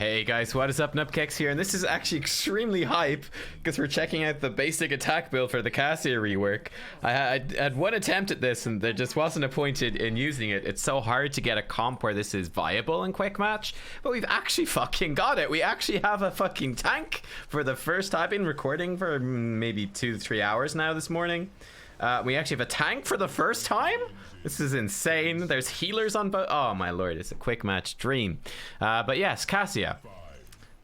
Hey guys, what is up? Nubkeks here, and this is actually extremely hype because we're checking out the basic attack build for the Cassia rework. I had one attempt at this and there just wasn't a point in using it. It's so hard to get a comp where this is viable in quick match, but we've actually fucking got it. We actually have a fucking tank for the first time. I've been recording for maybe 2 to 3 hours now this morning. We actually have a tank for the first time. This is insane. There's healers on both. Oh my lord, it's a quick match dream. But yes, Cassia.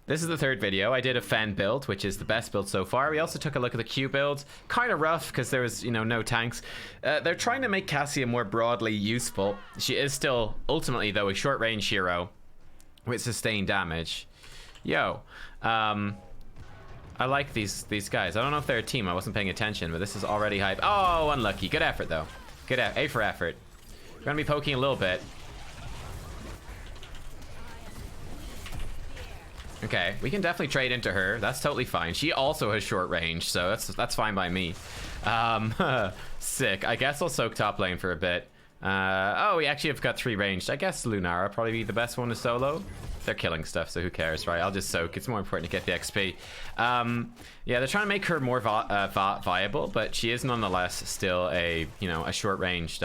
This is the third video. I did a Fend build, which is the best build so far. We also took a look at the Q build. Kind of rough because there was, no tanks. They're trying to make Cassia more broadly useful. She is still, ultimately though, a short range hero with sustained damage. Yo, I like these guys. I don't know if they're a team. I wasn't paying attention, but this is already hype. Oh, unlucky. Good effort though. Good A for effort. We're gonna be poking a little bit. Okay, we can definitely trade into her. That's totally fine. She also has short range, so that's fine by me. Sick. I guess I'll soak top lane for a bit. Oh, we actually have got 3 ranged. I guess Lunara probably be the best one to solo. They're killing stuff, so who cares, right? I'll just soak. It's more important to get the XP. Yeah, they're trying to make her more viable, but she is nonetheless still a short-ranged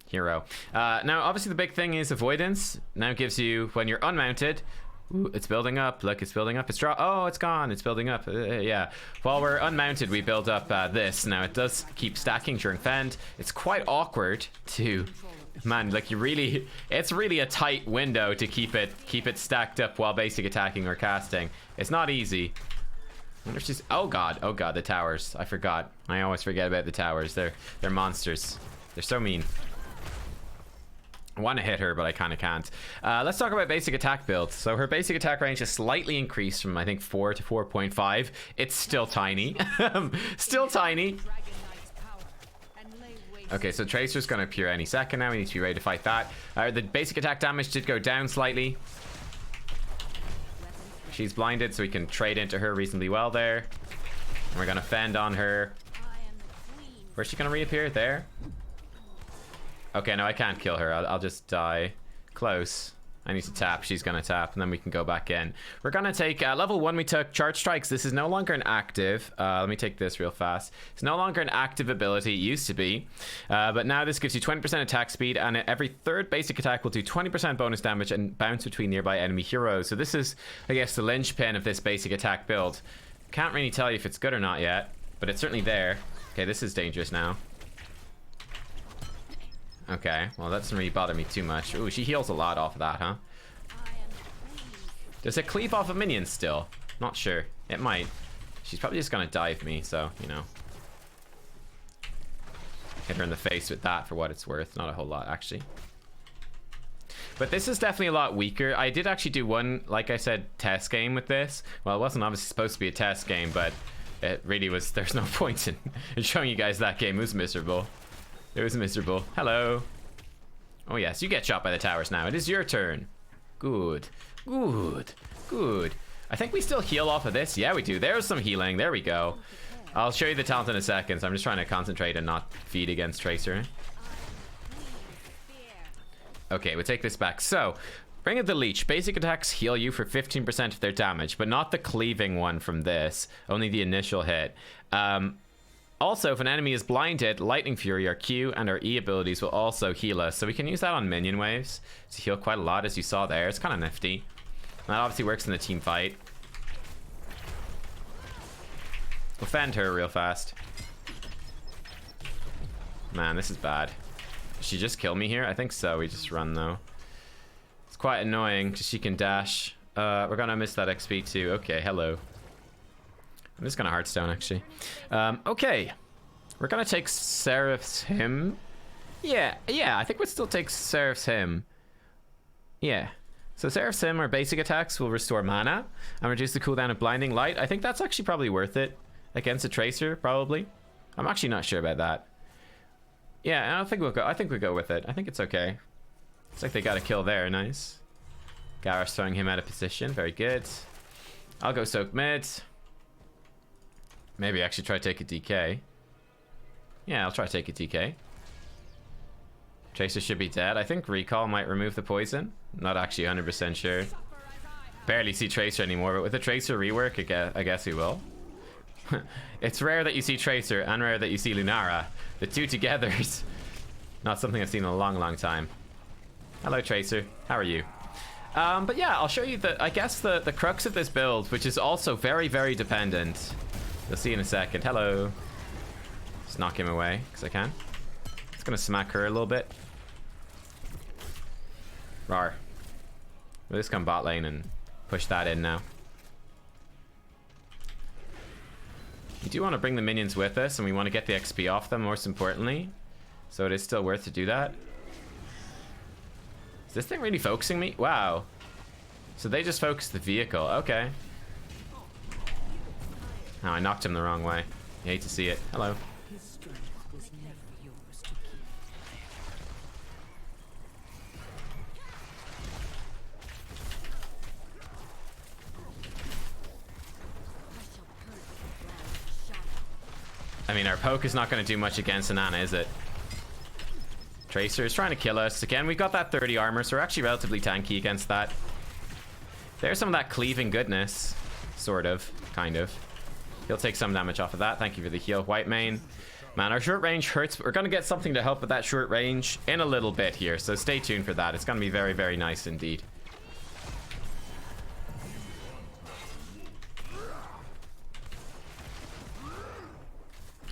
hero. Now, obviously, the big thing is avoidance. Now gives you, when you're unmounted. Ooh, it's building up. Look, it's building up. Oh, it's gone. It's building up. Yeah. While we're unmounted, we build up this. Now, it does keep stacking during Fend. It's quite awkward to... Man, like it's really a tight window to keep it stacked up while basic attacking or casting. It's not easy. I wonder if she's... Oh god, the towers. I forgot. I always forget about the towers. They're monsters. They're so mean. I want to hit her, but I kind of can't. Let's talk about basic attack build. So her basic attack range is slightly increased from I think 4 to 4.5. It's still tiny. Still tiny. Okay, so Tracer's gonna appear any second now. We need to be ready to fight that. The basic attack damage did go down slightly. She's blinded, so we can trade into her reasonably well there. And we're gonna Fend on her. Where's she gonna reappear? There? Okay, no, I can't kill her. I'll just die. Close. I need to tap. She's gonna tap, and then we can go back in. We're gonna take level 1. We took charge strikes. This is no longer an active. Let me take this real fast. It's no longer an active ability. It used to be, but now this gives you 20% attack speed, and every third basic attack will do 20% bonus damage and bounce between nearby enemy heroes. So this is, I guess, the linchpin of this basic attack build. Can't really tell you if it's good or not yet, but it's certainly there. Okay, this is dangerous now. Okay, well, that doesn't really bother me too much. Ooh, she heals a lot off of that, huh? Does it cleave off of minions still? Not sure. It might. She's probably just gonna dive me, so, hit her in the face with that for what it's worth. Not a whole lot, actually. But this is definitely a lot weaker. I did actually do one, like I said, test game with this. Well, it wasn't obviously supposed to be a test game, but it really was. There's no point in showing you guys that game. It was miserable. It was miserable. Hello. Oh yes, you get shot by the towers now. It is your turn. Good. Good. Good. I think we still heal off of this. Yeah, we do. There's some healing. There we go. I'll show you the talent in a second. So I'm just trying to concentrate and not feed against Tracer. Okay, we'll take this back. So, Ring of the Leech. Basic attacks heal you for 15% of their damage, but not the cleaving one from this. Only the initial hit. Also, if an enemy is blinded, Lightning Fury, our Q, and our E abilities will also heal us. So we can use that on minion waves to heal quite a lot, as you saw there. It's kind of nifty. And that obviously works in the team fight. We'll Fend her real fast. Man, this is bad. Did she just kill me here? I think so. We just run, though. It's quite annoying, because she can dash. We're going to miss that XP, too. Okay, hello. I'm just gonna Hearthstone, actually. Okay. We're gonna take Seraph's Hymn. Yeah, I think we'd still take Seraph's Hymn. Yeah. So Seraph's Hymn, our basic attacks will restore mana and reduce the cooldown of Blinding Light. I think that's actually probably worth it against a Tracer, probably. I'm actually not sure about that. Yeah, I don't think we'll go. I think we'll go with it. I think it's okay. It's like they got a kill there. Nice. Gareth's throwing him out of position. Very good. I'll go soak mid. Maybe actually try to take a DK. Yeah, I'll try to take a DK. Tracer should be dead. I think Recall might remove the poison. Not actually 100% sure. Barely see Tracer anymore, but with the Tracer rework, I guess we will. It's rare that you see Tracer and rare that you see Lunara. The two together is not something I've seen in a long, long time. Hello, Tracer. How are you? But yeah, I'll show you I guess the crux of this build, which is also very, very dependent. You'll see in a second. Hello. Just knock him away, because I can. It's gonna smack her a little bit. Rawr. We'll just come bot lane and push that in now. We do want to bring the minions with us, and we want to get the XP off them, most importantly. So it is still worth to do that. Is this thing really focusing me? Wow. So they just focused the vehicle. Okay. Oh, I knocked him the wrong way. You hate to see it. Hello. I mean, our poke is not going to do much against Anana, is it? Tracer is trying to kill us. Again, we've got that 30 armor, so we're actually relatively tanky against that. There's some of that cleaving goodness. Sort of. Kind of. He'll take some damage off of that. Thank you for the heal, White Mane. Man, our short range hurts, but we're going to get something to help with that short range in a little bit here, so stay tuned for that. It's going to be very, very nice indeed.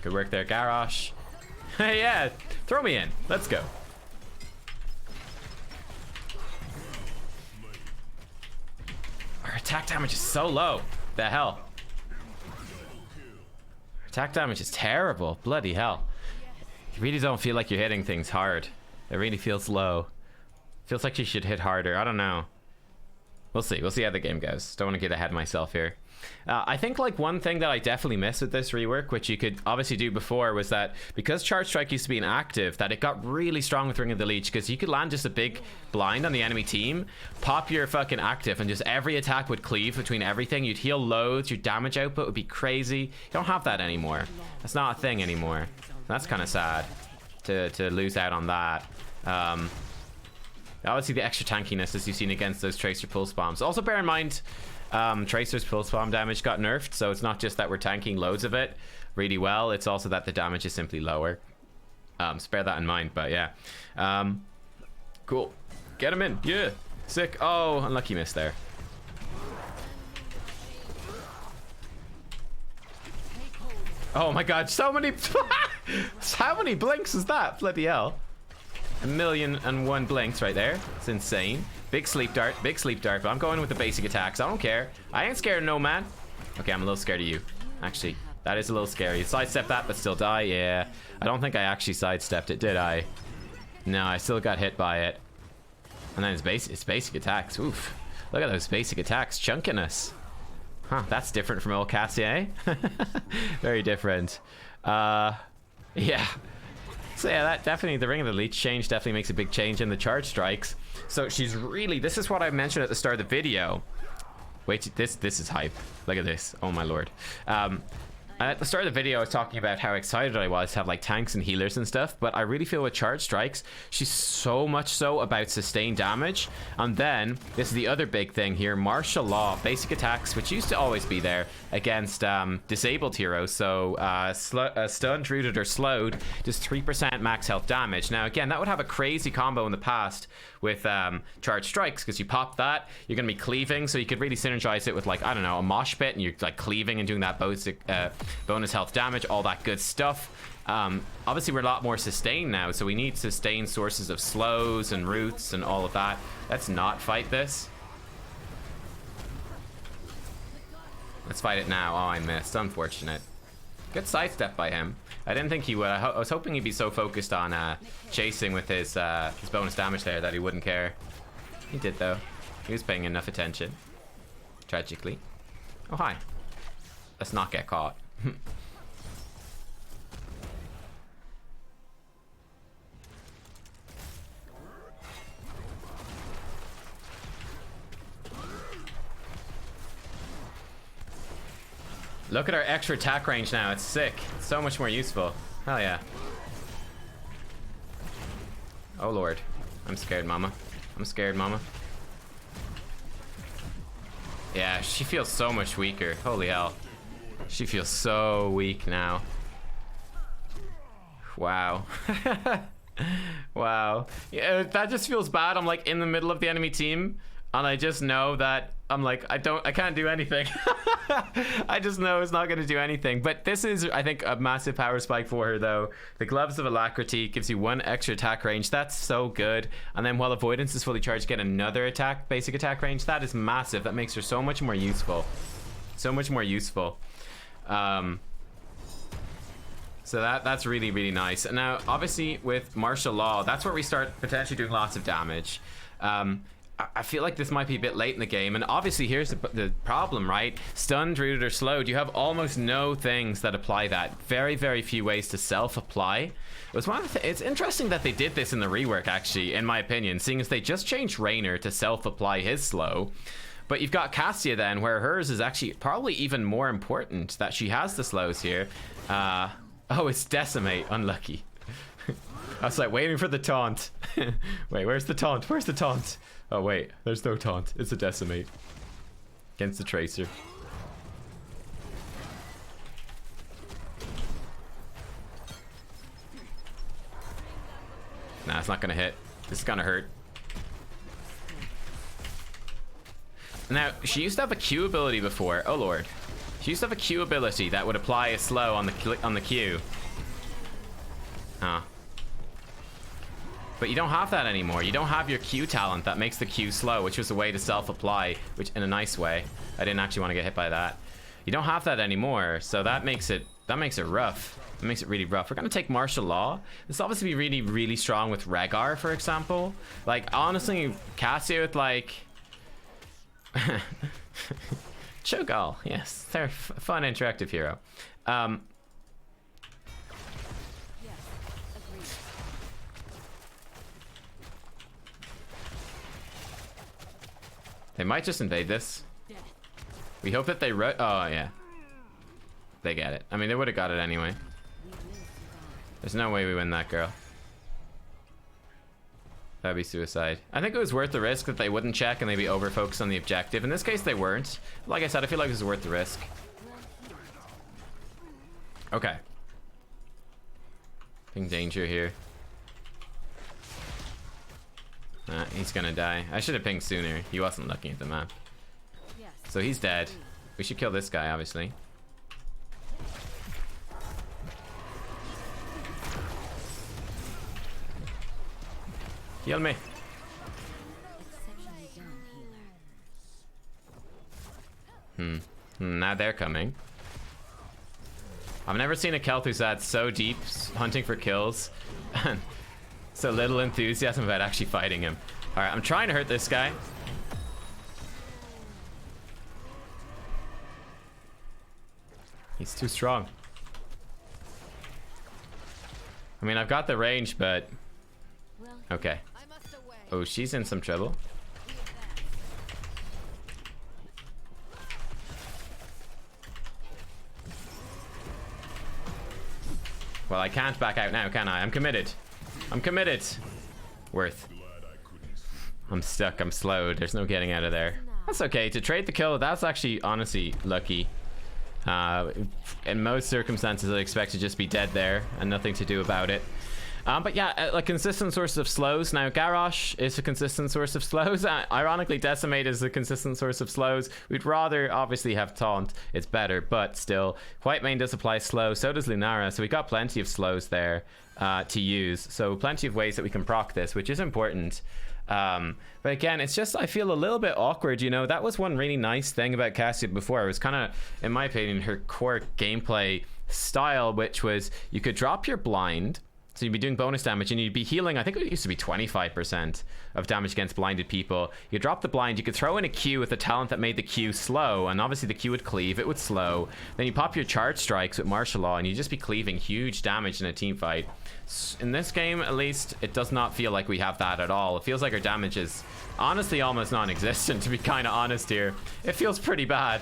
Good work there, Garrosh. Hey, yeah, throw me in. Let's go. Our attack damage is so low. The hell? Our attack damage is terrible. Bloody hell. You really don't feel like you're hitting things hard. It really feels low. Feels like you should hit harder. I don't know. We'll see. We'll see how the game goes. Don't want to get ahead of myself here. I think like one thing that I definitely missed with this rework, which you could obviously do before, was that because Charge Strike used to be inactive, that it got really strong with Ring of the Leech, because you could land just a big blind on the enemy team, pop your fucking active, and just every attack would cleave between everything. You'd heal loads, your damage output would be crazy. You don't have that anymore. That's not a thing anymore. That's kind of sad to lose out on that. Obviously the extra tankiness as you've seen against those Tracer pulse bombs. Also bear in mind, Tracer's pulse bomb damage got nerfed, so it's not just that we're tanking loads of it really well, it's also that the damage is simply lower. So bear that in mind, but yeah. Cool. Get him in. Yeah. Sick. Oh, unlucky miss there. Oh my god, so many how many blinks is that? Bloody hell. 1,000,001 blinks right there. It's insane. Big sleep dart, but I'm going with the basic attacks. I don't care. I ain't scared of no man. Okay, I'm a little scared of you. Actually, that is a little scary. Sidestep that, but still die. Yeah. I don't think I actually sidestepped it, did I? No, I still got hit by it. And then it's basic attacks. Oof. Look at those basic attacks chunking us. Huh, that's different from old Cassia, eh? Very different. Yeah. So yeah, that definitely, the Ring of the Leech change definitely makes a big change in the charge strikes. So she's really, this is what I mentioned at the start of the video. Wait, this is hype. Look at this. Oh my lord. At the start of the video, I was talking about how excited I was to have like tanks and healers and stuff, but I really feel with charge strikes, she's so much so about sustained damage. And then, this is the other big thing here, martial law, basic attacks, which used to always be there against disabled heroes. So stunned, rooted, or slowed, just 3% max health damage. Now again, that would have a crazy combo in the past with charge strikes, because you pop that, you're going to be cleaving, so you could really synergize it with like, I don't know, a mosh pit, and you're like cleaving and doing that bonus health damage, all that good stuff. Obviously we're a lot more sustained now, so we need sustained sources of slows and roots and all of that. Let's not fight this. Let's fight it now. Oh, I missed. Unfortunate. Good sidestep by him. I didn't think he would. I was hoping he'd be so focused on chasing with his bonus damage there that he wouldn't care. He did though. He was paying enough attention. Tragically. Oh, hi. Let's not get caught. Look at our extra attack range now. It's sick. It's so much more useful. Hell yeah. Oh lord. I'm scared, mama. I'm scared, mama. Yeah, she feels so much weaker. Holy hell. She feels so weak now. Wow. Wow. Yeah, that just feels bad. I'm like in the middle of the enemy team, and I just know that I'm like, I can't do anything. I just know it's not going to do anything. But this is, I think, a massive power spike for her, though. The Gloves of Alacrity gives you 1 extra attack range. That's so good. And then while Avoidance is fully charged, get another basic attack range. That is massive. That makes her so much more useful. So much more useful. So that's really, really nice. And now, obviously, with Martial Law, that's where we start potentially doing lots of damage. I feel like this might be a bit late in the game, and obviously here's the problem, right? Stunned, rooted, or slowed, you have almost no things that apply that. Very, very few ways to self-apply. It's interesting that they did this in the rework, actually, in my opinion, seeing as they just changed Raynor to self-apply his slow. But you've got Cassia then, where hers is actually probably even more important, that she has the slows here. Oh, it's Decimate. Unlucky. I was like waiting for the taunt. Wait, where's the taunt? Where's the taunt? Oh wait, there's no taunt. It's a Decimate against the Tracer. Nah, it's not gonna hit. This is gonna hurt. Now, she used to have a Q ability before. Oh lord. She used to have a Q ability that would apply a slow on the Q. But you don't have that anymore. You don't have your Q talent that makes the Q slow, which was a way to self-apply, which in a nice way. I didn't actually want to get hit by that. You don't have that anymore, so that makes it rough. It makes it really rough. We're gonna take Martial Law. This obviously be really, really strong with Rhaegar, for example. Like, honestly, Cassia with like Cho'Gall, yes, they're a fun interactive hero. They might just invade this. We hope that they oh yeah, they get it. I mean, they would have got it anyway. There's no way we win that, girl. That'd be suicide. I think it was worth the risk that they wouldn't check and they'd be over focused on the objective. In this case, they weren't. Like I said, I feel like it was worth the risk. Okay. Ping danger here. He's gonna die. I should have pinged sooner. He wasn't looking at the map. So he's dead. We should kill this guy, obviously. Heal me. Now they're coming. I've never seen a Kel'Thuzad so deep hunting for kills. So little enthusiasm about actually fighting him. Alright, I'm trying to hurt this guy. He's too strong. I mean, I've got the range, but... Okay. Oh, she's in some trouble. Well, I can't back out now, can I? I'm committed. I'm committed. Worth. I'm stuck. I'm slowed. There's no getting out of there. That's okay. To trade the kill, that's actually honestly lucky. In most circumstances, I'd expect to just be dead there and nothing to do about it. But yeah, a consistent source of slows. Now, Garrosh is a consistent source of slows. Ironically, Decimate is a consistent source of slows. We'd rather obviously have Taunt. It's better, but still. Whitemane does apply slow. So does Lunara. So we got plenty of slows there to use. So plenty of ways that we can proc this, which is important. But again, it's just, I feel a little bit awkward, you know. That was one really nice thing about Cassia before. It was kind of, in my opinion, her core gameplay style, which was you could drop your blind. So you'd be doing bonus damage and you'd be healing. I think it used to be 25% of damage against blinded people. You drop the blind, you could throw in a Q with a talent that made the Q slow, and obviously the Q would cleave, it would slow. Then you pop your charge strikes with Martial Law and you'd just be cleaving huge damage in a team fight. In this game, at least, it does not feel like we have that at all. It feels like our damage is honestly almost non-existent, to be kind of honest here. It feels pretty bad.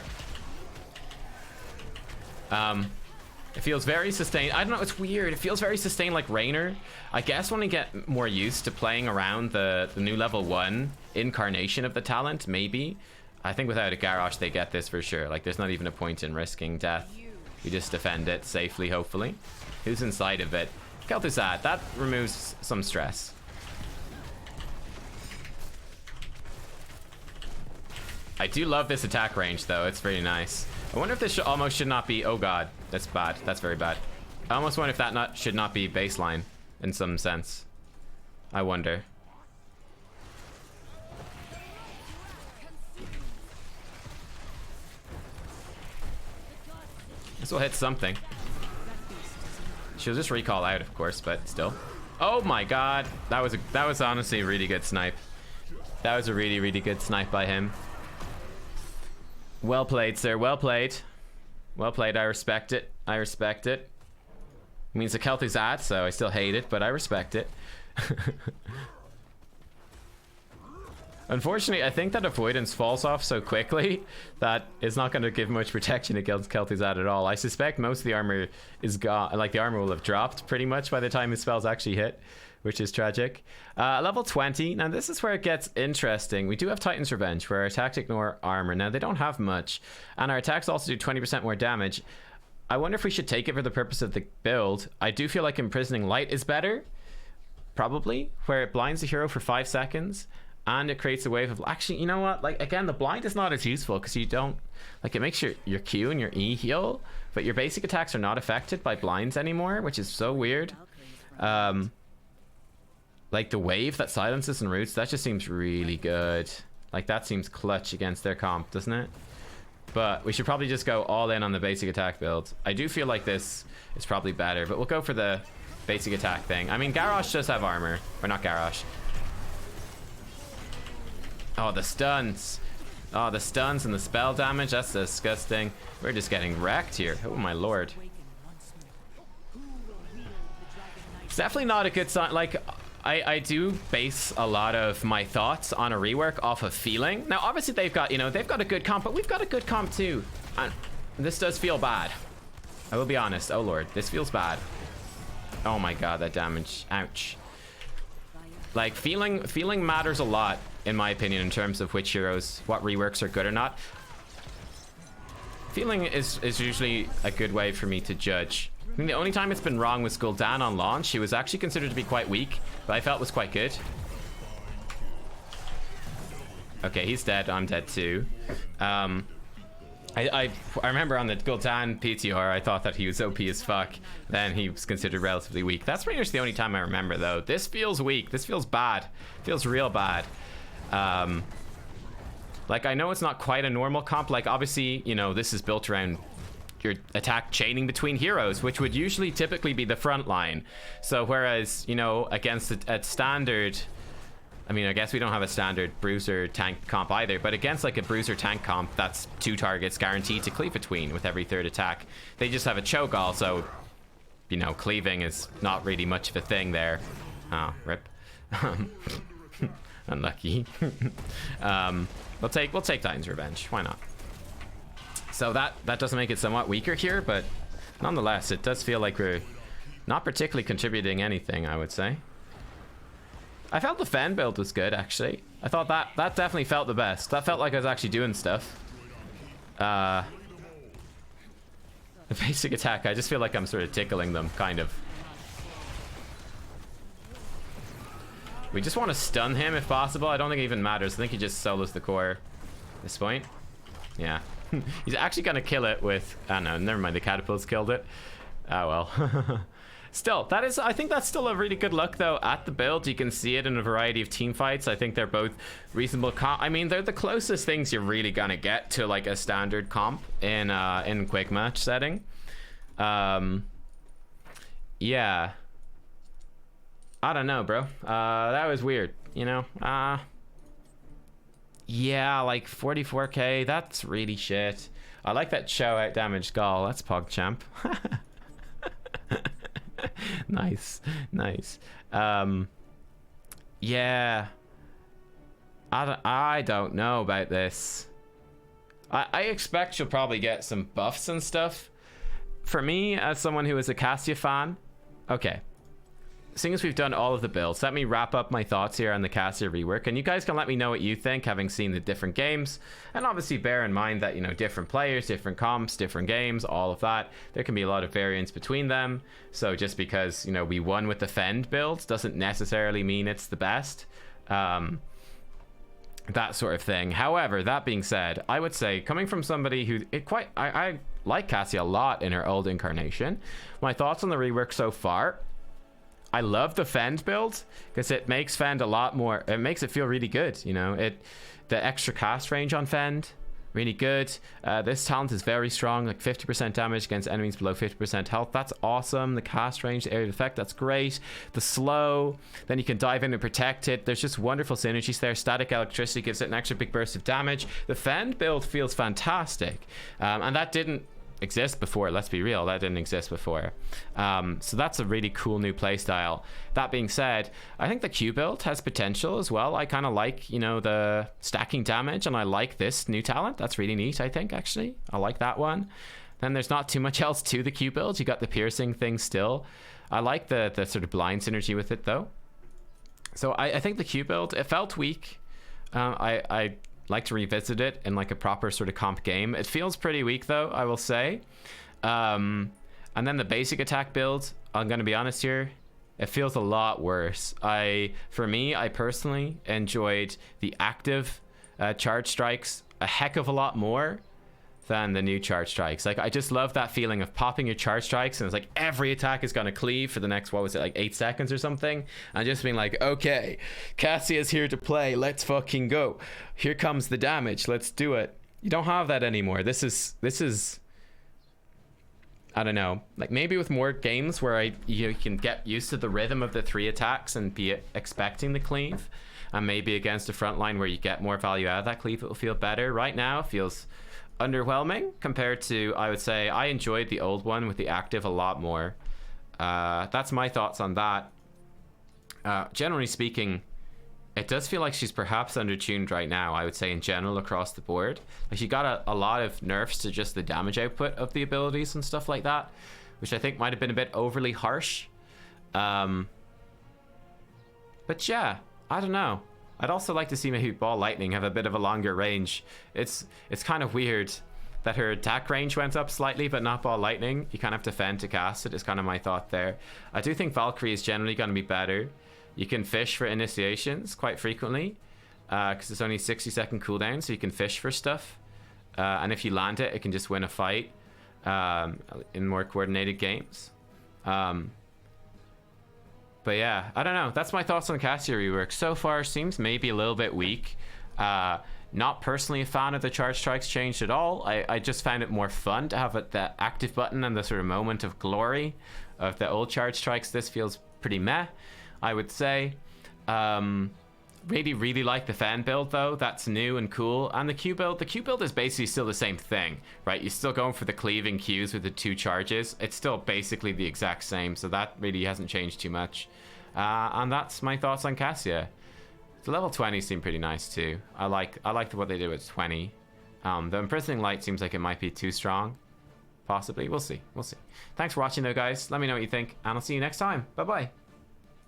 It feels very sustained. I don't know, it's weird. It feels very sustained like Raynor. I guess when I get more used to playing around the new level 1 incarnation of the talent, maybe. I think without a Garrosh, they get this for sure. Like, there's not even a point in risking death. We just defend it safely, hopefully. Who's inside of it? Kel'Thuzad. That removes some stress. I do love this attack range, though. It's very nice. I wonder if this almost should not be... Oh, God. That's bad. That's very bad. I almost wonder if that should not be baseline in some sense. I wonder. This will hit something. She'll just recall out, of course, but still. Oh my God, that was honestly a really good snipe. That was a really, really good snipe by him. Well played, sir. Well played. Well played. I respect it. I respect it. It means the Kel'Thuzad, so I still hate it, but I respect it. Unfortunately, I think that avoidance falls off so quickly that it's not going to give much protection against Kel'Thuzad at all. I suspect most of the armor is gone. Like, the armor will have dropped pretty much by the time his spells actually hit, which is tragic. Level 20. Now, this is where it gets interesting. We do have Titan's Revenge, where our attacks ignore armor. Now, they don't have much, and our attacks also do 20% more damage. I wonder if we should take it for the purpose of the build. I do feel like Imprisoning Light is better, probably, where it blinds the hero for 5 seconds. And it creates a wave of... Actually, you know what? Like, again, the blind is not as useful because you don't... Like, it makes your Q and your E heal, but your basic attacks are not affected by blinds anymore, which is so weird. Like, the wave that silences and roots, that just seems really good. Like, that seems clutch against their comp, doesn't it? But we should probably just go all in on the basic attack build. I do feel like this is probably better, but we'll go for the basic attack thing. I mean, Garrosh does have armor. Or not Garrosh. Oh, the stuns. Oh, the stuns and the spell damage. That's disgusting. We're just getting wrecked here. Oh, my lord. It's definitely not a good sign. Like, I do base a lot of my thoughts on a rework off of feeling. Now, obviously, they've got, you know, they've got a good comp, but we've got a good comp too. And this does feel bad. I will be honest. Oh, lord. This feels bad. Oh, my God. That damage. Ouch. Like, feeling matters a lot, in my opinion, in terms of which heroes, what reworks are good or not. Feeling is usually a good way for me to judge. I mean, the only time it's been wrong was Gul'dan on launch. He was actually considered to be quite weak, but I felt was quite good. Okay, he's dead. I'm dead too. I remember on the Gul'dan PTR, I thought that he was OP as fuck. Then he was considered relatively weak. That's pretty much the only time I remember, though. This feels weak. This feels bad. Feels real bad. Like, I know it's not quite a normal comp. Like, obviously, you know, this is built around your attack chaining between heroes, which would usually typically be the front line. So whereas, you know, against a standard... I mean, I guess we don't have a standard bruiser tank comp either, but against like a bruiser tank comp, that's 2 targets guaranteed to cleave between with every 3rd attack. They just have a choke also, you know, cleaving is not really much of a thing there. Oh, rip. Unlucky. We'll take Titan's Revenge. Why not? So that doesn't make it somewhat weaker here, but nonetheless, it does feel like we're not particularly contributing anything, I would say. I felt the Fend build was good, actually. I thought that definitely felt the best. That felt like I was actually doing stuff. The basic attack, I just feel like I'm sort of tickling them, kind of. We just want to stun him if possible. I don't think it even matters. I think he just solos the core at this point. Yeah. He's actually going to kill it with... Oh, no, never mind. The catapults killed it. Oh, well. Still, I think that's still a really good look, though, at the build. You can see it in a variety of team fights. I think they're both reasonable I mean, they're the closest things you're really gonna get to, like, a standard comp in quick match setting. Yeah. I don't know, bro. That was weird, you know? Yeah, like, 44k, that's really shit. I like that show out damage Gall. That's PogChamp. Nice. Yeah, I don't know about this. I expect she'll probably get some buffs and stuff. For me, as someone who is a Cassia fan, okay, seeing as we've done all of the builds, let me wrap up my thoughts here on the Cassia rework, and you guys can let me know what you think, having seen the different games. And obviously bear in mind that, you know, different players, different comps, different games, all of that, there can be a lot of variance between them. So just because, you know, we won with the Fend build doesn't necessarily mean it's the best. That sort of thing. However, that being said, I would say, coming from somebody who I like Cassia a lot in her old incarnation, my thoughts on the rework so far: I love the Fend build because it makes Fend a lot more, it makes it feel really good, you know. The extra cast range on Fend, really good. This talent is very strong, like 50% damage against enemies below 50% health. That's awesome. The cast range, the area of effect, that's great. The slow, then you can dive in and protect it. There's just wonderful synergies there. Static electricity gives it an extra big burst of damage. The Fend build feels fantastic, and that didn't exist before. Let's be real, that didn't exist before. So that's a really cool new playstyle. That being said, I think the Q build has potential as well. I kind of like, you know, the stacking damage, and I like this new talent. That's really neat, I think, actually. I like that one. Then there's not too much else to the Q build. You got the piercing thing still. I like the sort of blind synergy with it, though. So I think the Q build, it felt weak. I like to revisit it in like a proper sort of comp game. It feels pretty weak, though, I will say. And then the basic attack build, I'm going to be honest here, it feels a lot worse. For me, I personally enjoyed the active charge strikes a heck of a lot more than the new charge strikes. Like, I just love that feeling of popping your charge strikes, and it's like every attack is going to cleave for the next, what was it, like 8 seconds or something, and just being like, okay, Cassia's here to play, let's fucking go, here comes the damage, let's do it. You don't have that anymore. This is I don't know, like maybe with more games where you can get used to the rhythm of the 3 attacks and be expecting the cleave, and maybe against a front line where you get more value out of that cleave, it will feel better. Right now it feels underwhelming compared to, I would say, I enjoyed the old one with the active a lot more. That's my thoughts on that. Generally speaking, it does feel like she's perhaps undertuned right now, I would say, in general across the board. Like, she got a lot of nerfs to just the damage output of the abilities and stuff like that, which I think might have been a bit overly harsh. But yeah, I don't know. I'd also like to see maybe Ball Lightning have a bit of a longer range. It's kind of weird that her attack range went up slightly, but not Ball Lightning. You kind of have to Fend to cast it, is kind of my thought there. I do think Valkyrie is generally going to be better. You can fish for initiations quite frequently, because it's only 60-second cooldown, so you can fish for stuff. And if you land it, it can just win a fight in more coordinated games. But yeah, I don't know. That's my thoughts on Cassia rework. So far, seems maybe a little bit weak. Not personally a fan of the charge strikes changed at all. I just found it more fun to have the active button and the sort of moment of glory of the old charge strikes. This feels pretty meh, I would say. Really like the Fend build, though. That's new and cool. And the Q build is basically still the same thing, right? You're still going for the cleaving Qs with the 2 charges. It's still basically the exact same, so that really hasn't changed too much. And that's my thoughts on Cassia. The level 20 seem pretty nice too. I like what they did with 20. The imprisoning light seems like it might be too strong, possibly. We'll see. Thanks for watching, though, guys. Let me know what you think, and I'll see you next time. Bye bye.